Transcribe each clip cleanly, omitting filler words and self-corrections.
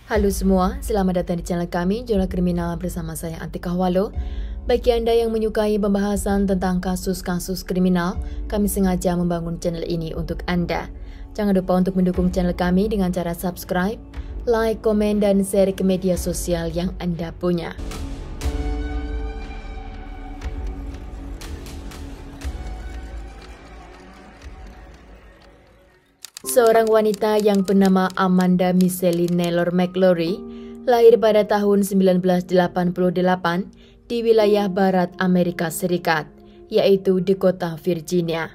Halo semua, selamat datang di channel kami, Jurnal Kriminal bersama saya Antika Walo. Bagi Anda yang menyukai pembahasan tentang kasus-kasus kriminal, kami sengaja membangun channel ini untuk Anda. Jangan lupa untuk mendukung channel kami dengan cara subscribe, like, komen, dan share ke media sosial yang Anda punya. Seorang wanita yang bernama Amanda Micheline Naylor McLaury lahir pada tahun 1988 di wilayah barat Amerika Serikat, yaitu di kota Virginia.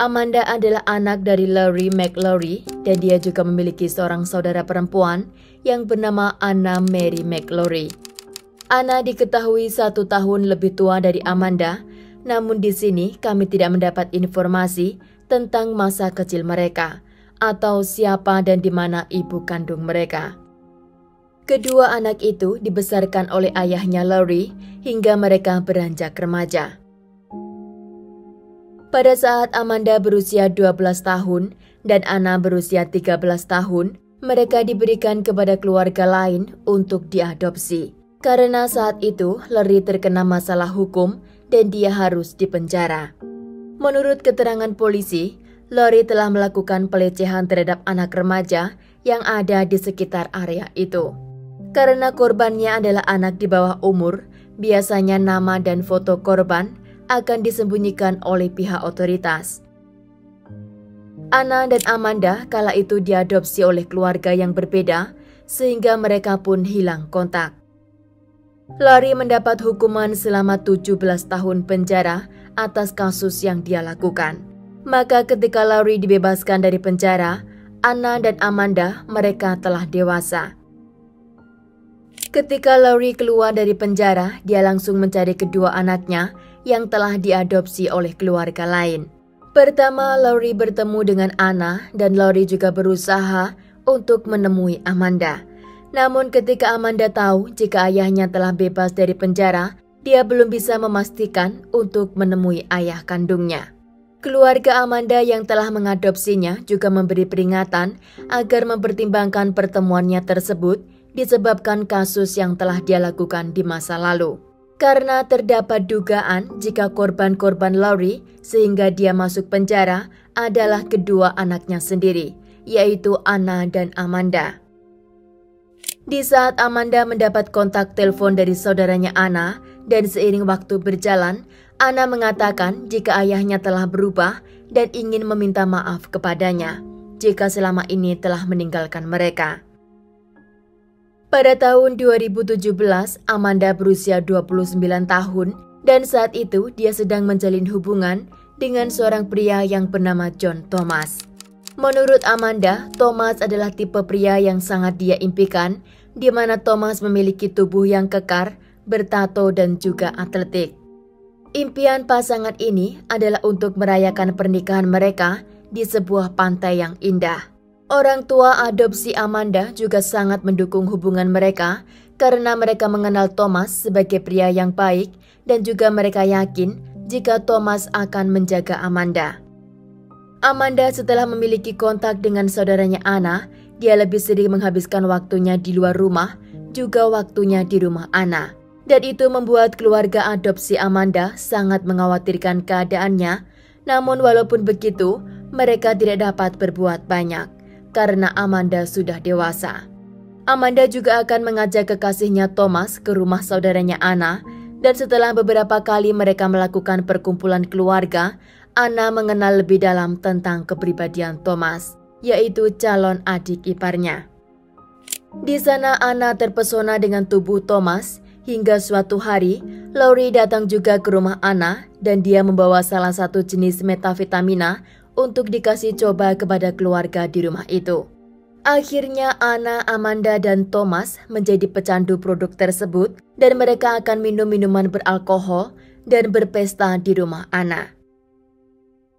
Amanda adalah anak dari Laurie McLaury dan dia juga memiliki seorang saudara perempuan yang bernama Anna Mary McLaury. Anna diketahui 1 tahun lebih tua dari Amanda, namun di sini kami tidak mendapat informasi tentang masa kecil mereka atau siapa dan di mana ibu kandung mereka. Kedua anak itu dibesarkan oleh ayahnya Laurie hingga mereka beranjak remaja. Pada saat Amanda berusia 12 tahun dan Anna berusia 13 tahun, mereka diberikan kepada keluarga lain untuk diadopsi. Karena saat itu Laurie terkena masalah hukum dan dia harus dipenjara. Menurut keterangan polisi, Laurie telah melakukan pelecehan terhadap anak remaja yang ada di sekitar area itu. Karena korbannya adalah anak di bawah umur, biasanya nama dan foto korban akan disembunyikan oleh pihak otoritas. Anna dan Amanda kala itu diadopsi oleh keluarga yang berbeda, sehingga mereka pun hilang kontak. Laurie mendapat hukuman selama 17 tahun penjara atas kasus yang dia lakukan. Maka ketika Laurie dibebaskan dari penjara, Anna dan Amanda mereka telah dewasa. Ketika Laurie keluar dari penjara, dia langsung mencari kedua anaknya yang telah diadopsi oleh keluarga lain. Pertama, Laurie bertemu dengan Anna dan Laurie juga berusaha untuk menemui Amanda. Namun ketika Amanda tahu jika ayahnya telah bebas dari penjara, dia belum bisa memastikan untuk menemui ayah kandungnya. Keluarga Amanda yang telah mengadopsinya juga memberi peringatan agar mempertimbangkan pertemuannya tersebut disebabkan kasus yang telah dia lakukan di masa lalu. Karena terdapat dugaan jika korban-korban Laurie sehingga dia masuk penjara adalah kedua anaknya sendiri, yaitu Anna dan Amanda. Di saat Amanda mendapat kontak telepon dari saudaranya Anna dan seiring waktu berjalan, Anna mengatakan jika ayahnya telah berubah dan ingin meminta maaf kepadanya jika selama ini telah meninggalkan mereka. Pada tahun 2017, Amanda berusia 29 tahun dan saat itu dia sedang menjalin hubungan dengan seorang pria yang bernama John Thomas. Menurut Amanda, Thomas adalah tipe pria yang sangat dia impikan, di mana Thomas memiliki tubuh yang kekar, bertato dan juga atletik. Impian pasangan ini adalah untuk merayakan pernikahan mereka di sebuah pantai yang indah. Orang tua adopsi Amanda juga sangat mendukung hubungan mereka karena mereka mengenal Thomas sebagai pria yang baik dan juga mereka yakin jika Thomas akan menjaga Amanda. Amanda setelah memiliki kontak dengan saudaranya Anna, dia lebih sering menghabiskan waktunya di luar rumah, juga waktunya di rumah Anna. Dan itu membuat keluarga adopsi Amanda sangat mengkhawatirkan keadaannya. Namun walaupun begitu, mereka tidak dapat berbuat banyak karena Amanda sudah dewasa. Amanda juga akan mengajak kekasihnya Thomas ke rumah saudaranya Anna. Dan setelah beberapa kali mereka melakukan perkumpulan keluarga, Anna mengenal lebih dalam tentang kepribadian Thomas, yaitu calon adik iparnya. Di sana Anna terpesona dengan tubuh Thomas. Hingga suatu hari, Laurie datang juga ke rumah Anna dan dia membawa salah satu jenis metafetamina untuk dikasih coba kepada keluarga di rumah itu. Akhirnya Anna, Amanda, dan Thomas menjadi pecandu produk tersebut dan mereka akan minum minuman beralkohol dan berpesta di rumah Anna.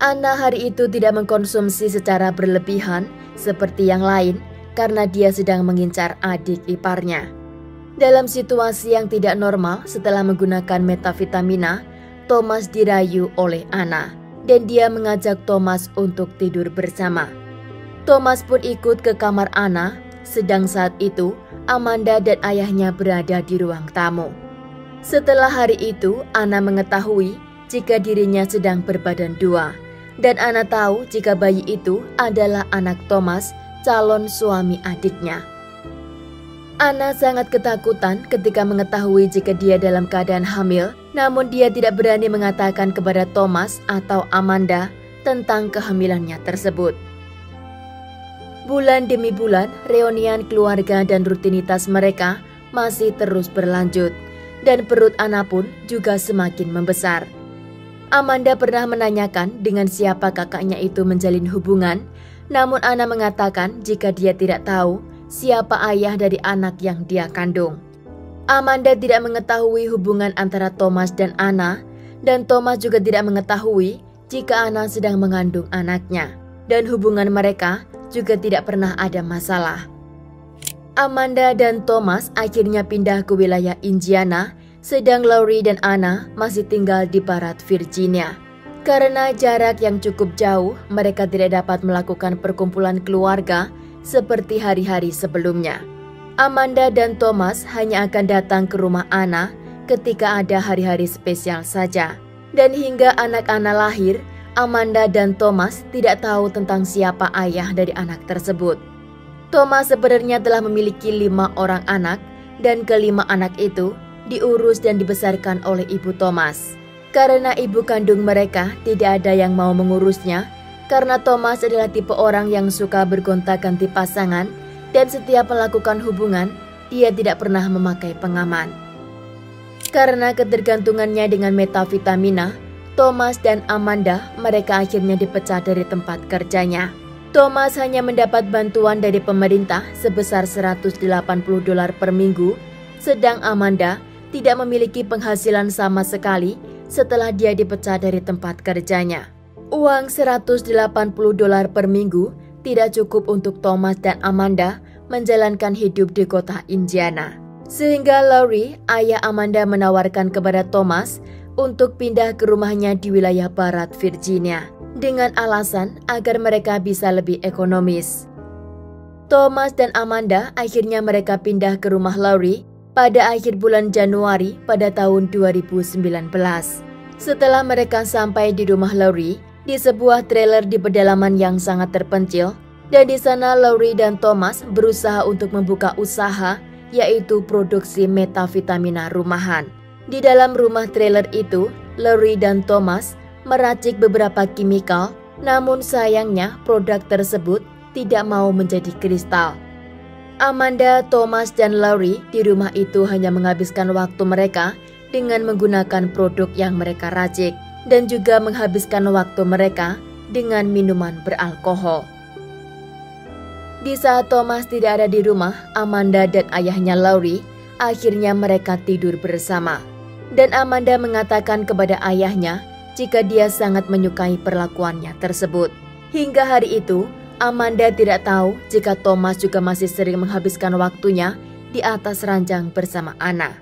Anna hari itu tidak mengkonsumsi secara berlebihan seperti yang lain karena dia sedang mengincar adik iparnya. Dalam situasi yang tidak normal setelah menggunakan metafetamina, Thomas dirayu oleh Anna dan dia mengajak Thomas untuk tidur bersama. Thomas pun ikut ke kamar Anna, sedang saat itu Amanda dan ayahnya berada di ruang tamu. Setelah hari itu, Anna mengetahui jika dirinya sedang berbadan dua, dan Anna tahu jika bayi itu adalah anak Thomas, calon suami adiknya. Anna sangat ketakutan ketika mengetahui jika dia dalam keadaan hamil, namun dia tidak berani mengatakan kepada Thomas atau Amanda tentang kehamilannya tersebut. Bulan demi bulan, reunian keluarga dan rutinitas mereka masih terus berlanjut, dan perut Anna pun juga semakin membesar. Amanda pernah menanyakan dengan siapa kakaknya itu menjalin hubungan, namun Anna mengatakan jika dia tidak tahu siapa ayah dari anak yang dia kandung. Amanda tidak mengetahui hubungan antara Thomas dan Anna, dan Thomas juga tidak mengetahui jika Anna sedang mengandung anaknya, dan hubungan mereka juga tidak pernah ada masalah. Amanda dan Thomas akhirnya pindah ke wilayah Indiana, sedang Laurie dan Anna masih tinggal di barat Virginia. Karena jarak yang cukup jauh, mereka tidak dapat melakukan perkumpulan keluarga seperti hari-hari sebelumnya. Amanda dan Thomas hanya akan datang ke rumah Anna ketika ada hari-hari spesial saja. Dan hingga anak Anna lahir, Amanda dan Thomas tidak tahu tentang siapa ayah dari anak tersebut. Thomas sebenarnya telah memiliki 5 orang anak, dan kelima anak itu diurus dan dibesarkan oleh ibu Thomas. Karena ibu kandung mereka tidak ada yang mau mengurusnya, karena Thomas adalah tipe orang yang suka bergonta-ganti pasangan, dan setiap melakukan hubungan, dia tidak pernah memakai pengaman. Karena ketergantungannya dengan metavitaminnya, Thomas dan Amanda mereka akhirnya dipecat dari tempat kerjanya. Thomas hanya mendapat bantuan dari pemerintah sebesar $180 per minggu, sedang Amanda tidak memiliki penghasilan sama sekali setelah dia dipecat dari tempat kerjanya. Uang $180 per minggu tidak cukup untuk Thomas dan Amanda menjalankan hidup di kota Indiana. Sehingga Laurie, ayah Amanda, menawarkan kepada Thomas untuk pindah ke rumahnya di wilayah barat Virginia dengan alasan agar mereka bisa lebih ekonomis. Thomas dan Amanda akhirnya mereka pindah ke rumah Laurie pada akhir bulan Januari pada tahun 2019. Setelah mereka sampai di rumah Laurie, di sebuah trailer di pedalaman yang sangat terpencil, dan di sana Laurie dan Thomas berusaha untuk membuka usaha, yaitu produksi metavitamina rumahan. Di dalam rumah trailer itu, Laurie dan Thomas meracik beberapa kimikal, namun sayangnya produk tersebut tidak mau menjadi kristal. Amanda, Thomas, dan Laurie di rumah itu hanya menghabiskan waktu mereka dengan menggunakan produk yang mereka racik, dan juga menghabiskan waktu mereka dengan minuman beralkohol. Di saat Thomas tidak ada di rumah, Amanda dan ayahnya Laurie akhirnya mereka tidur bersama. Dan Amanda mengatakan kepada ayahnya jika dia sangat menyukai perlakuannya tersebut. Hingga hari itu, Amanda tidak tahu jika Thomas juga masih sering menghabiskan waktunya di atas ranjang bersama Anna.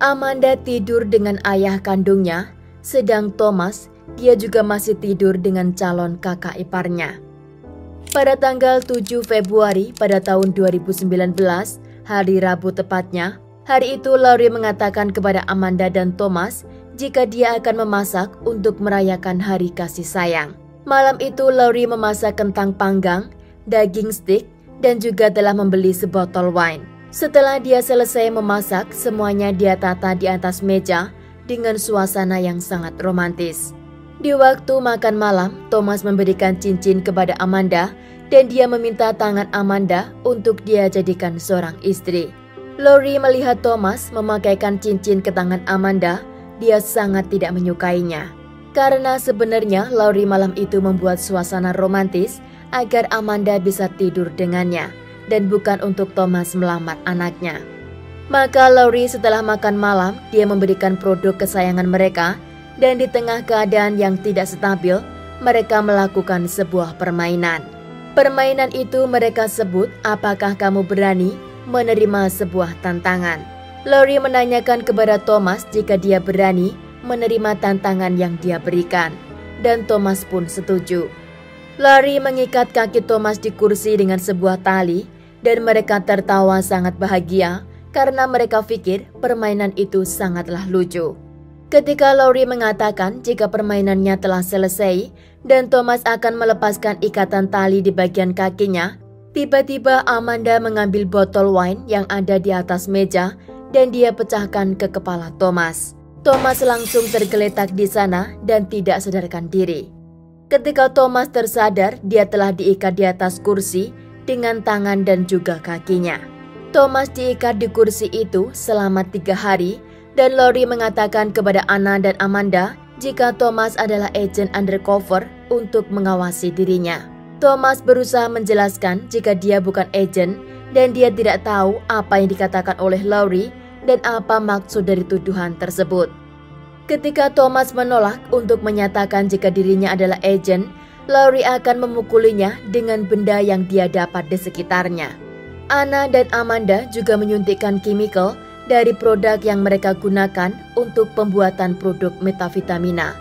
Amanda tidur dengan ayah kandungnya, sedang Thomas, dia juga masih tidur dengan calon kakak iparnya. Pada tanggal 7 Februari pada tahun 2019, hari Rabu tepatnya, hari itu Laurie mengatakan kepada Amanda dan Thomas jika dia akan memasak untuk merayakan hari kasih sayang. Malam itu Laurie memasak kentang panggang, daging steak, dan juga telah membeli sebotol wine. Setelah dia selesai memasak, semuanya dia tata di atas meja dengan suasana yang sangat romantis. Di waktu makan malam, Thomas memberikan cincin kepada Amanda dan dia meminta tangan Amanda untuk dia jadikan seorang istri. Laurie melihat Thomas memakaikan cincin ke tangan Amanda, dia sangat tidak menyukainya. Karena sebenarnya Laurie malam itu membuat suasana romantis agar Amanda bisa tidur dengannya dan bukan untuk Thomas melamar anaknya. Maka Laurie setelah makan malam, dia memberikan produk kesayangan mereka dan di tengah keadaan yang tidak stabil, mereka melakukan sebuah permainan. Permainan itu mereka sebut, apakah kamu berani menerima sebuah tantangan. Laurie menanyakan kepada Thomas jika dia berani menerima tantangan yang dia berikan, dan Thomas pun setuju. Laurie mengikat kaki Thomas di kursi dengan sebuah tali, dan mereka tertawa sangat bahagia karena mereka pikir permainan itu sangatlah lucu. Ketika Lori mengatakan jika permainannya telah selesai dan Thomas akan melepaskan ikatan tali di bagian kakinya, tiba-tiba Amanda mengambil botol wine yang ada di atas meja dan dia pecahkan ke kepala Thomas. Thomas langsung tergeletak di sana dan tidak sadarkan diri. Ketika Thomas tersadar, dia telah diikat di atas kursi dengan tangan dan juga kakinya. Thomas diikat di kursi itu selama 3 hari dan Lori mengatakan kepada Anna dan Amanda jika Thomas adalah agen undercover untuk mengawasi dirinya. Thomas berusaha menjelaskan jika dia bukan agen dan dia tidak tahu apa yang dikatakan oleh Lori dan apa maksud dari tuduhan tersebut. Ketika Thomas menolak untuk menyatakan jika dirinya adalah agen, Lori akan memukulinya dengan benda yang dia dapat di sekitarnya. Anna dan Amanda juga menyuntikkan chemical dari produk yang mereka gunakan untuk pembuatan produk metavitaminnya.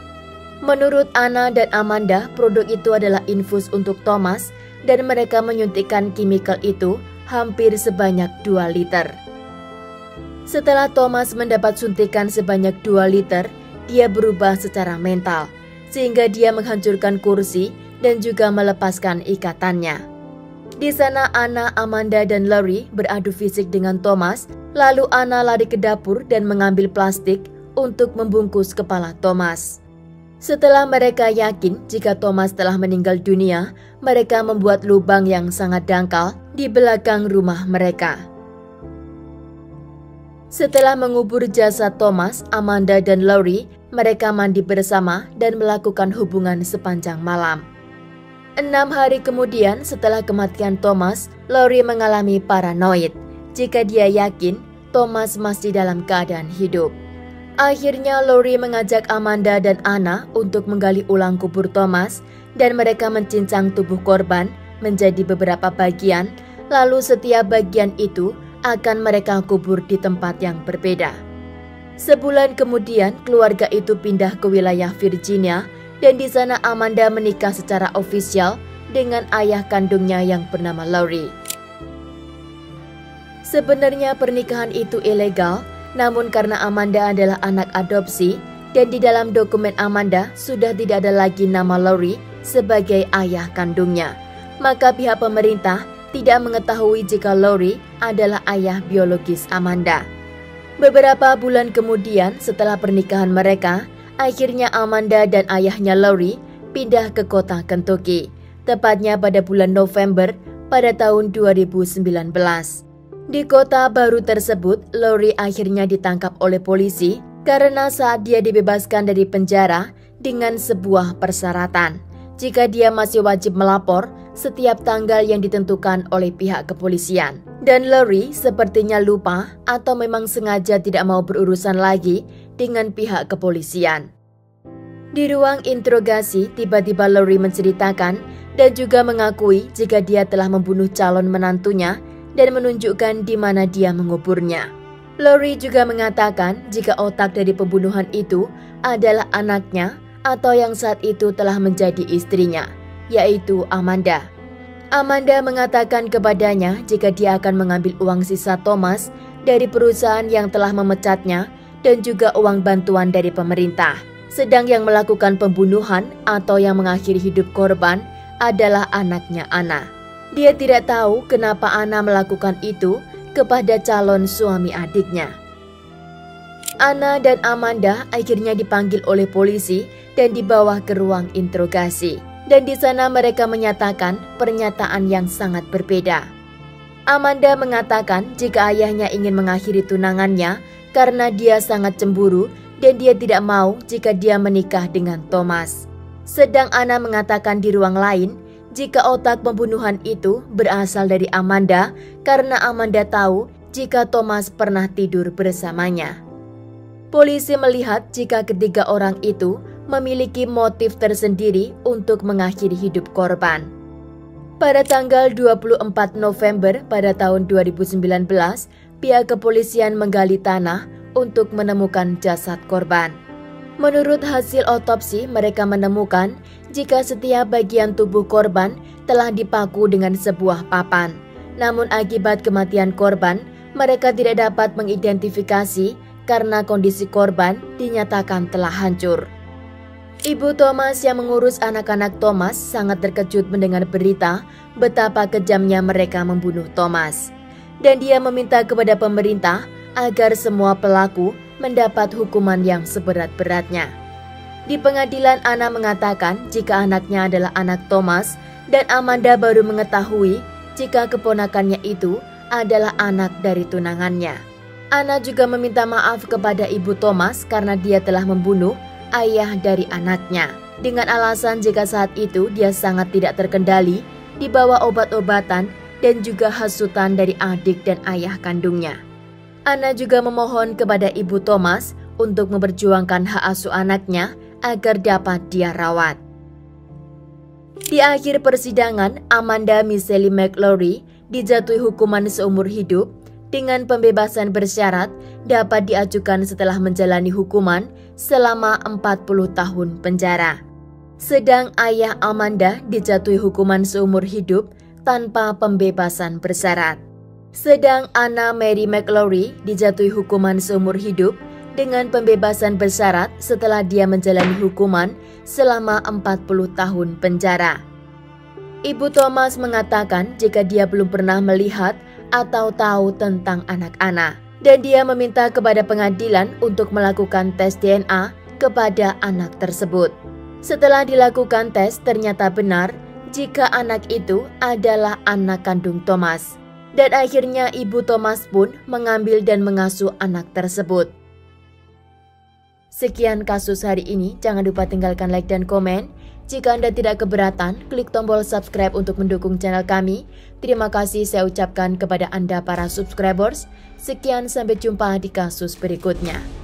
Menurut Anna dan Amanda, produk itu adalah infus untuk Thomas dan mereka menyuntikkan chemical itu hampir sebanyak 2 liter. Setelah Thomas mendapat suntikan sebanyak 2 liter, dia berubah secara mental, sehingga dia menghancurkan kursi dan juga melepaskan ikatannya. Di sana Anna, Amanda, dan Lori beradu fisik dengan Thomas, lalu Anna lari ke dapur dan mengambil plastik untuk membungkus kepala Thomas. Setelah mereka yakin jika Thomas telah meninggal dunia, mereka membuat lubang yang sangat dangkal di belakang rumah mereka. Setelah mengubur jasad Thomas, Amanda dan Lori, mereka mandi bersama dan melakukan hubungan sepanjang malam. 6 hari kemudian setelah kematian Thomas, Lori mengalami paranoid jika dia yakin Thomas masih dalam keadaan hidup. Akhirnya Lori mengajak Amanda dan Anna untuk menggali ulang kubur Thomas dan mereka mencincang tubuh korban menjadi beberapa bagian, lalu setiap bagian itu akan mereka kubur di tempat yang berbeda. Sebulan kemudian keluarga itu pindah ke wilayah Virginia dan di sana Amanda menikah secara ofisial dengan ayah kandungnya yang bernama Lori. Sebenarnya pernikahan itu ilegal, namun karena Amanda adalah anak adopsi dan di dalam dokumen Amanda sudah tidak ada lagi nama Lori sebagai ayah kandungnya, maka pihak pemerintah tidak mengetahui jika Lori adalah ayah biologis Amanda. Beberapa bulan kemudian setelah pernikahan mereka, akhirnya Amanda dan ayahnya Lori pindah ke kota Kentucky, tepatnya pada bulan November pada tahun 2019. Di kota baru tersebut, Lori akhirnya ditangkap oleh polisi karena saat dia dibebaskan dari penjara dengan sebuah persyaratan, jika dia masih wajib melapor setiap tanggal yang ditentukan oleh pihak kepolisian. Dan Lori sepertinya lupa atau memang sengaja tidak mau berurusan lagi dengan pihak kepolisian. Di ruang interogasi, tiba-tiba Lori menceritakan dan juga mengakui jika dia telah membunuh calon menantunya dan menunjukkan di mana dia menguburnya. Lori juga mengatakan jika otak dari pembunuhan itu adalah anaknya atau yang saat itu telah menjadi istrinya, yaitu Amanda. Amanda mengatakan kepadanya jika dia akan mengambil uang sisa Thomas dari perusahaan yang telah memecatnya dan juga uang bantuan dari pemerintah. Sedang yang melakukan pembunuhan atau yang mengakhiri hidup korban adalah anaknya Anna. Dia tidak tahu kenapa Anna melakukan itu kepada calon suami adiknya. Anna dan Amanda akhirnya dipanggil oleh polisi dan dibawa ke ruang interogasi. Dan di sana mereka menyatakan pernyataan yang sangat berbeda. Amanda mengatakan jika ayahnya ingin mengakhiri tunangannya karena dia sangat cemburu dan dia tidak mau jika dia menikah dengan Thomas. Sedang Anna mengatakan di ruang lain jika otak pembunuhan itu berasal dari Amanda karena Amanda tahu jika Thomas pernah tidur bersamanya. Polisi melihat jika ketiga orang itu memiliki motif tersendiri untuk mengakhiri hidup korban. Pada tanggal 24 November pada tahun 2019, pihak kepolisian menggali tanah untuk menemukan jasad korban. Menurut hasil otopsi, mereka menemukan jika setiap bagian tubuh korban telah dipaku dengan sebuah papan. Namun akibat kematian korban, mereka tidak dapat mengidentifikasi karena kondisi korban dinyatakan telah hancur. Ibu Thomas yang mengurus anak-anak Thomas sangat terkejut mendengar berita betapa kejamnya mereka membunuh Thomas. Dan dia meminta kepada pemerintah agar semua pelaku mendapat hukuman yang seberat-beratnya. Di pengadilan, Anna mengatakan jika anaknya adalah anak Thomas dan Amanda baru mengetahui jika keponakannya itu adalah anak dari tunangannya. Anna juga meminta maaf kepada ibu Thomas karena dia telah membunuh ayah dari anaknya, dengan alasan jika saat itu dia sangat tidak terkendali di bawah obat-obatan dan juga hasutan dari adik dan ayah kandungnya. Anna juga memohon kepada ibu Thomas untuk memperjuangkan hak asuh anaknya agar dapat dia rawat. Di akhir persidangan, Amanda Michelle McLaury dijatuhi hukuman seumur hidup dengan pembebasan bersyarat dapat diajukan setelah menjalani hukuman selama 40 tahun penjara. Sedang ayah Amanda dijatuhi hukuman seumur hidup tanpa pembebasan bersyarat. Sedang Anna Mary McLaury dijatuhi hukuman seumur hidup dengan pembebasan bersyarat setelah dia menjalani hukuman selama 40 tahun penjara. Ibu Thomas mengatakan jika dia belum pernah melihat atau tahu tentang anak Anna, dan dia meminta kepada pengadilan untuk melakukan tes DNA kepada anak tersebut. Setelah dilakukan tes, ternyata benar jika anak itu adalah anak kandung Thomas. Dan akhirnya ibu Thomas pun mengambil dan mengasuh anak tersebut. Sekian kasus hari ini, jangan lupa tinggalkan like dan komen. Jika Anda tidak keberatan, klik tombol subscribe untuk mendukung channel kami. Terima kasih saya ucapkan kepada Anda para subscribers. Sekian, sampai jumpa di kasus berikutnya.